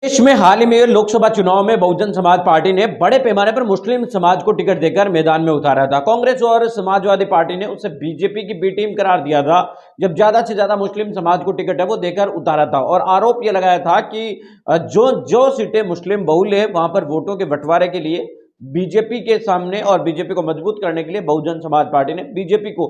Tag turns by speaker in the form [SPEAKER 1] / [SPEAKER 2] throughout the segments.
[SPEAKER 1] देश में हाल ही में लोकसभा चुनाव में बहुजन समाज पार्टी ने बड़े पैमाने पर मुस्लिम समाज को टिकट देकर मैदान में उतारा था। कांग्रेस और समाजवादी पार्टी ने उसे बीजेपी की बी टीम करार दिया था, जब ज्यादा से ज्यादा मुस्लिम समाज को टिकट है वो देकर उतारा था और आरोप यह लगाया था कि जो जो सीटें मुस्लिम बहुल है वहां पर वोटों के बंटवारे के लिए बीजेपी के सामने और बीजेपी को मजबूत करने के लिए बहुजन समाज पार्टी ने बीजेपी को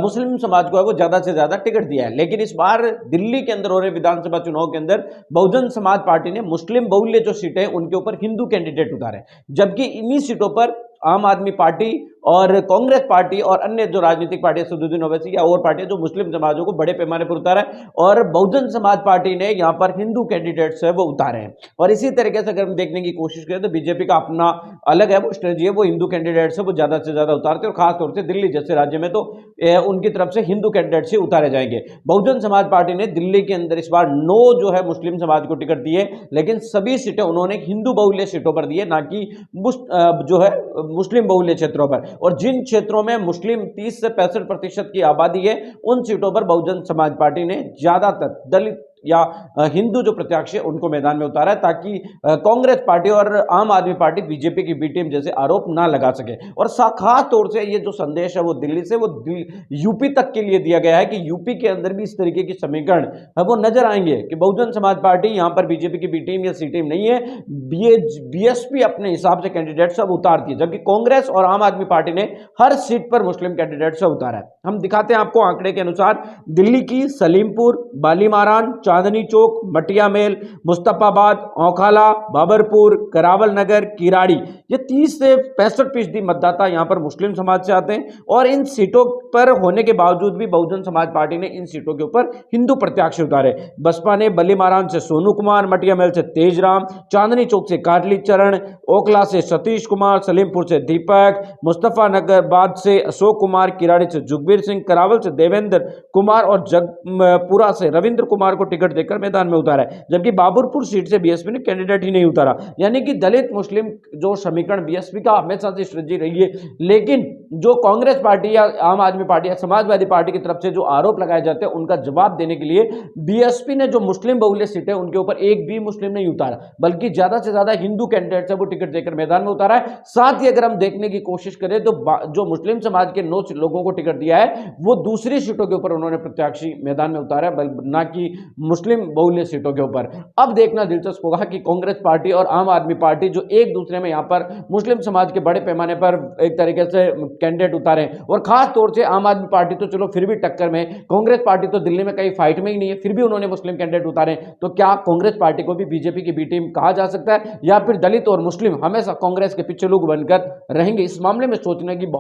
[SPEAKER 1] मुस्लिम समाज को है वो ज्यादा से ज्यादा टिकट दिया है। लेकिन इस बार दिल्ली के अंदर हो रहे विधानसभा चुनाव के अंदर बहुजन समाज पार्टी ने मुस्लिम बहुल्य जो सीटें उनके ऊपर हिंदू कैंडिडेट उतारे, जबकि इन्हीं सीटों पर आम आदमी पार्टी और कांग्रेस पार्टी और अन्य जो राजनीतिक पार्टी सदुद्दीन ओवैसी या और पार्टियां जो मुस्लिम समाजों को बड़े पैमाने पर उतारा है और बहुजन समाज पार्टी ने यहां पर हिंदू कैंडिडेट्स है वो उतारे हैं। और इसी तरीके से अगर हम देखने की कोशिश करें तो बीजेपी का अपना अलग है वो स्ट्रेटजी है, वो हिंदू कैंडिडेट्स है वो ज्यादा से ज्यादा उतारते हैं और खासतौर से दिल्ली जैसे राज्य में तो उनकी तरफ से हिंदू कैंडिडेट्स ही उतारे जाएंगे। बहुजन समाज पार्टी ने दिल्ली के अंदर इस बार 9 जो है मुस्लिम समाज को टिकट दिए, लेकिन सभी सीटें उन्होंने हिंदू बहुल्य सीटों पर दिए, ना कि जो है मुस्लिम बहुल्य क्षेत्रों पर। और जिन क्षेत्रों में मुस्लिम 30 से 65% की आबादी है उन सीटों पर बहुजन समाज पार्टी ने ज्यादातर दलित या हिंदू जो प्रत्याशी है उनको मैदान में उतारा है, ताकि कांग्रेस पार्टी और आम आदमी पार्टी बीजेपी की बी टीम जैसे आरोप ना लगा सके। और खास तौर से ये जो संदेश है वो दिल्ली से वो यूपी तक के लिए दिया गया है कि यूपी के अंदर भी इस तरीके की समीकरण है वो नजर आएंगे कि बहुजन समाज पार्टी यहां पर बीजेपी की बी टीम या सी टीम नहीं है, बीएसपी अपने हिसाब से कैंडिडेट सब उतारती है, जबकि कांग्रेस और आम आदमी पार्टी ने हर सीट पर मुस्लिम कैंडिडेट सब उतारा है। हम दिखाते हैं आपको आंकड़े के अनुसार दिल्ली की सलीमपुर, बालीमारान, चांदनी चौक, मटिया मेल, मुस्तफाबाद, औखाला, बाबरपुर, करावल नगर, किराड़ी, ये 30 से 65% मतदाता यहां पर मुस्लिम समाज से आते हैं। और इन सीटों पर होने के बावजूद भी बहुजन समाज पार्टी ने इन सीटों के ऊपर हिंदू प्रत्याशी उतारे। बसपा ने बालीमारान से सोनू कुमार, मटिया मेल से तेजराम, चांदनी चौक से काटली चरण, ओखला से सतीश कुमार, सलीमपुर से दीपक, मुस्तफानगरबाद से अशोक कुमार, किराड़ी से जुगबीर सिंह, करावल से देवेंद्र कुमार और जगपुरा से रविंद्र कुमार को टिकट देकर मैदान में उतारा है। जबकि बाबरपुर सीट से बीएसपी ने कैंडिडेट ही नहीं उतारा, यानी कि दलित मुस्लिम जो समीकरण बीएसपी का हमेशा से स्ट्रेटजी रही है। लेकिन जो कांग्रेस पार्टी या आम आदमी पार्टी या समाजवादी पार्टी की तरफ से जो आरोप लगाए जाते हैं उनका जवाब देने के लिए बीएसपी ने जो मुस्लिम बहुल्य सीटें उनके ऊपर एक भी मुस्लिम नहीं उतारा, बल्कि ज्यादा से ज्यादा हिंदू कैंडिडेट है वो टिकट देकर मैदान में उतारा है। साथ ही अगर हम देखने की कोशिश करें तो जो मुस्लिम समाज के 9 लोगों को टिकट दिया है वो दूसरी सीटों के ऊपर उन्होंने प्रत्याशी मैदान में उतारा है, ना कि मुस्लिम बहुल्य सीटों के ऊपर। अब देखना दिलचस्प होगा कि कांग्रेस पार्टी और आम आदमी पार्टी जो एक दूसरे में यहां पर मुस्लिम समाज के बड़े पैमाने पर एक तरीके से कैंडिडेट उतारे, और खास तौर से आम आदमी पार्टी तो चलो फिर भी टक्कर में, कांग्रेस पार्टी तो दिल्ली में कहीं फाइट में ही नहीं है, फिर भी उन्होंने मुस्लिम कैंडिडेट उतारे। तो क्या कांग्रेस पार्टी को भी बीजेपी की बी टीम कहा जा सकता है, या फिर दलित और मुस्लिम हमेशा कांग्रेस के पीछे लोग बनकर रहेंगे? इस मामले में सोचने की